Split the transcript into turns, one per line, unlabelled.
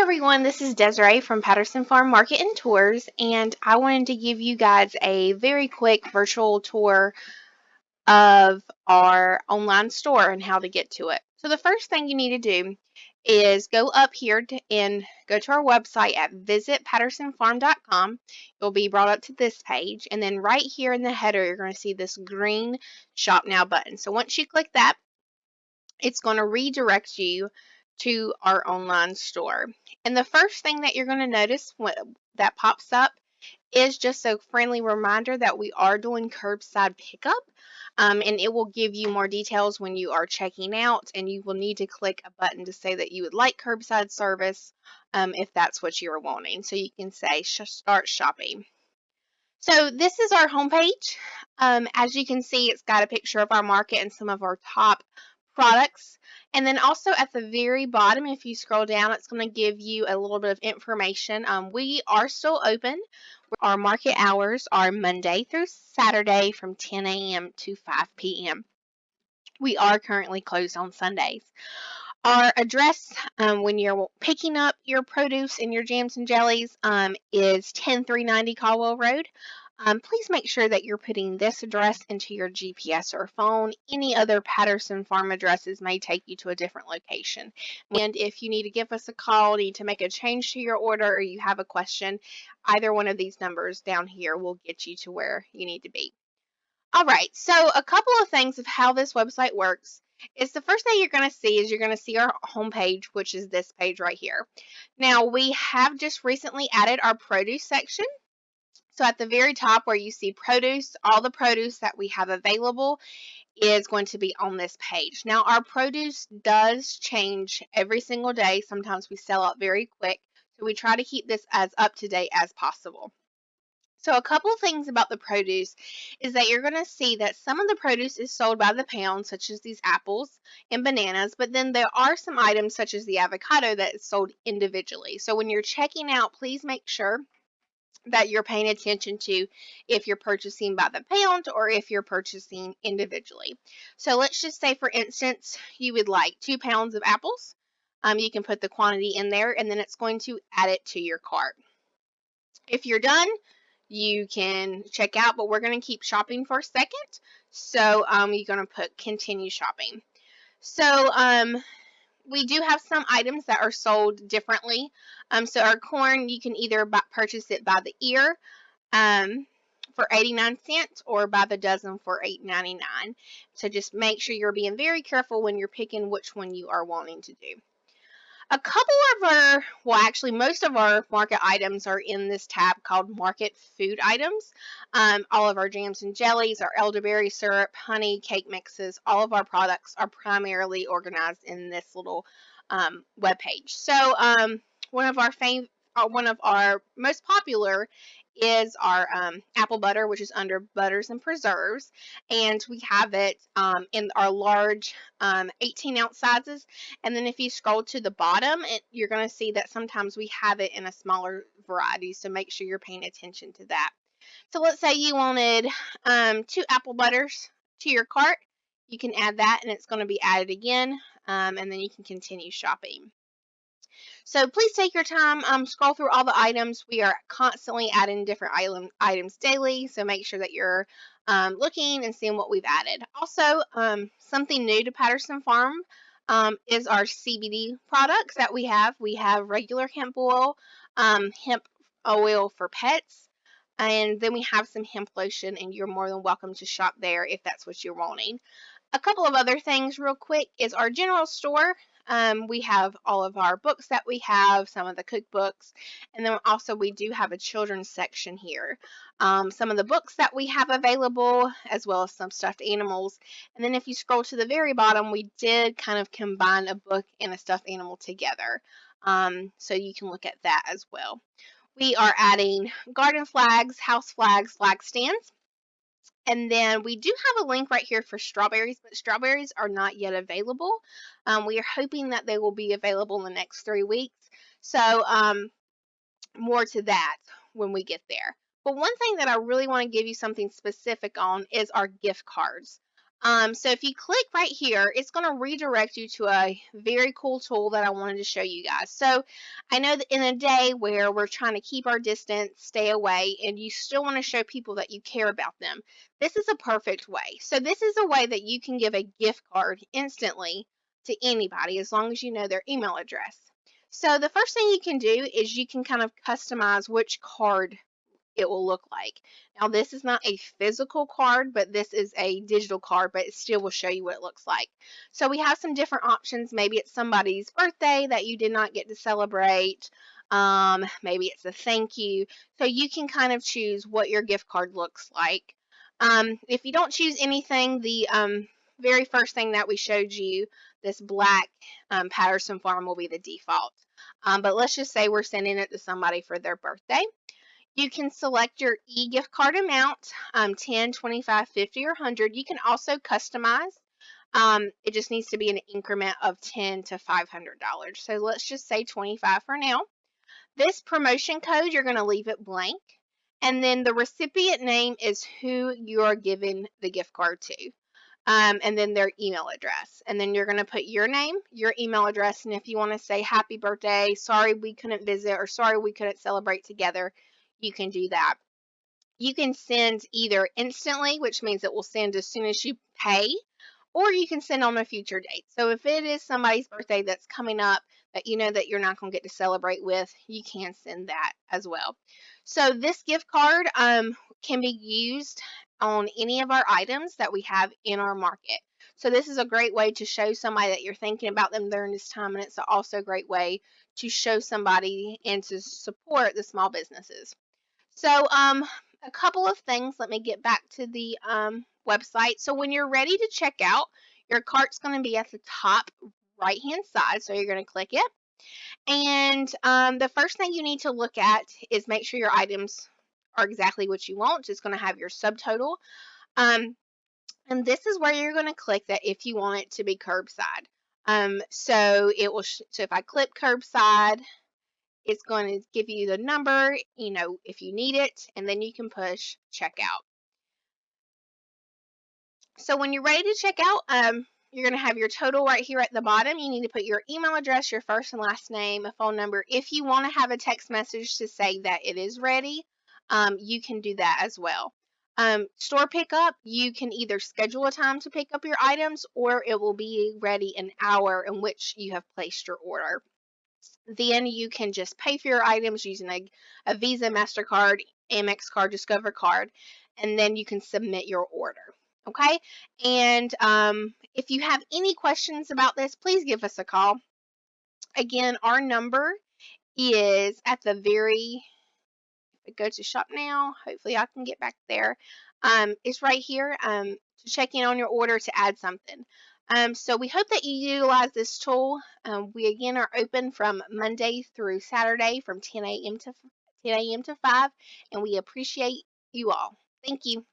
everyone, this is Desiree from Patterson Farm Market and Tours, and I wanted to give you guys a very quick virtual tour of our online store and how to get to it. So the first thing you need to do is go up here and go to our website at visitpattersonfarm.com. You'll be brought up to this page, and then right here in the header, you're going to see this green Shop Now button. So once you click that, it's going to redirect you to our online store. And the first thing that you're going to notice that pops up is just a friendly reminder that we are doing curbside pickup. And it will give you more details when you are checking out, and you will need to click a button to say that you would like curbside service if that's what you're wanting. So you can say start shopping. So this is our homepage. As you can see, it's got a picture of our market and some of our top products. And then also at the very bottom, if you scroll down, it's going to give you a little bit of information. We are still open. Our market hours are Monday through Saturday from 10 a.m. to 5 p.m. We are currently closed on Sundays. Our address, when you're picking up your produce and your jams and jellies, is 10390 Caldwell Road. Please make sure that you're putting this address into your GPS or phone. Any other Patterson Farm addresses may take you to a different location. And if you need to give us a call, need to make a change to your order, or you have a question, either one of these numbers down here will get you to where you need to be. All right, so a couple of things of how this website works is the first thing you're going to see is you're going to see our homepage, which is this page right here. Now, we have just recently added our produce section. So at the very top where you see produce, all the produce that we have available is going to be on this page. Now, our produce does change every single day. Sometimes we sell out very quick, so we try to keep this as up to date as possible. So a couple of things about the produce is that you're going to see that some of the produce is sold by the pound, such as these apples and bananas, but then there are some items such as the avocado that is sold individually. So when you're checking out, please make sure that you're paying attention to if you're purchasing by the pound or if you're purchasing individually. So let's just say, for instance, you would like 2 pounds of apples. You can put the quantity in there, and then it's going to add it to your cart. If you're done, you can check out, but we're going to keep shopping for a second. So you're going to put continue shopping. So we do have some items that are sold differently. So our corn, you can either purchase it by the ear for 89 cents or by the dozen for $8.99. So just make sure you're being very careful when you're picking which one you are wanting to do. A couple of actually, most of our market items are in this tab called Market Food Items. All of our jams and jellies, our elderberry syrup, honey, cake mixes, all of our products are primarily organized in this little web page. So one of our most popular is our apple butter, which is under butters and preserves, and we have it in our large 18-ounce sizes. And then if you scroll to the bottom, you're going to see that sometimes we have it in a smaller variety, so make sure you're paying attention to that. So let's say you wanted 2 apple butters to your cart. You can add that, and it's going to be added again, and then you can continue shopping. So please take your time, scroll through all the items. We are constantly adding different items daily, so make sure that you're looking and seeing what we've added. Also, something new to Patterson Farm is our CBD products that we have. We have regular hemp oil for pets, and then we have some hemp lotion, and you're more than welcome to shop there if that's what you're wanting. A couple of other things real quick is our general store. We have all of our books that we have, some of the cookbooks, and then also we do have a children's section here. Some of the books that we have available, as well as some stuffed animals. And then if you scroll to the very bottom, we did kind of combine a book and a stuffed animal together. So you can look at that as well. We are adding garden flags, house flags, flag stands. And then we do have a link right here for strawberries, but strawberries are not yet available. We are hoping that they will be available in the next 3 weeks. So more to that when we get there. But one thing that I really want to give you something specific on is our gift cards. So if you click right here, it's going to redirect you to a very cool tool that I wanted to show you guys. So I know that in a day where we're trying to keep our distance, stay away, and you still want to show people that you care about them, this is a perfect way. So this is a way that you can give a gift card instantly to anybody as long as you know their email address. So the first thing you can do is you can kind of customize which card it will look like. Now, this is not a physical card, but this is a digital card, but it still will show you what it looks like. So we have some different options. Maybe it's somebody's birthday that you did not get to celebrate. Maybe it's a thank you. So you can kind of choose what your gift card looks like. If you don't choose anything, the very first thing that we showed you, this black Patterson Farm will be the default. But let's just say we're sending it to somebody for their birthday. You can select your e-gift card amount, 10, 25, 50, or 100. You can also customize. It just needs to be an increment of $10 to $500. So let's just say 25 for now. This promotion code, you're going to leave it blank. And then the recipient name is who you're giving the gift card to. And then their email address. And then you're going to put your name, your email address, and if you want to say happy birthday, sorry we couldn't visit, or sorry we couldn't celebrate together, you can do that. You can send either instantly, which means it will send as soon as you pay, or you can send on a future date. So if it is somebody's birthday that's coming up that you know that you're not going to get to celebrate with, you can send that as well. So this gift card can be used on any of our items that we have in our market. So this is a great way to show somebody that you're thinking about them during this time, and it's also a great way to show somebody and to support the small businesses. So, a couple of things. Let me get back to the website. So, when you're ready to check out, your cart's going to be at the top right hand side. So, you're going to click it. And the first thing you need to look at is make sure your items are exactly what you want. It's going to have your subtotal. Um, and this is where you're going to click that if you want it to be curbside. So, it will. So, if I click curbside, it's going to give you the number, if you need it, and then you can push checkout. So when you're ready to check out, you're going to have your total right here at the bottom. You need to put your email address, your first and last name, a phone number. If you want to have a text message to say that it is ready, you can do that as well. Store pickup, you can either schedule a time to pick up your items, or it will be ready an hour in which you have placed your order. Then you can just pay for your items using a Visa, MasterCard, Amex card, Discover card, and then you can submit your order. Okay? And if you have any questions about this, please give us a call. Again, our number is at the very, go to shop now. Hopefully I can get back there. It's right here to check in on your order to add something. So we hope that you utilize this tool. We again are open from Monday through Saturday from 10 a.m. to 5, and we appreciate you all. Thank you.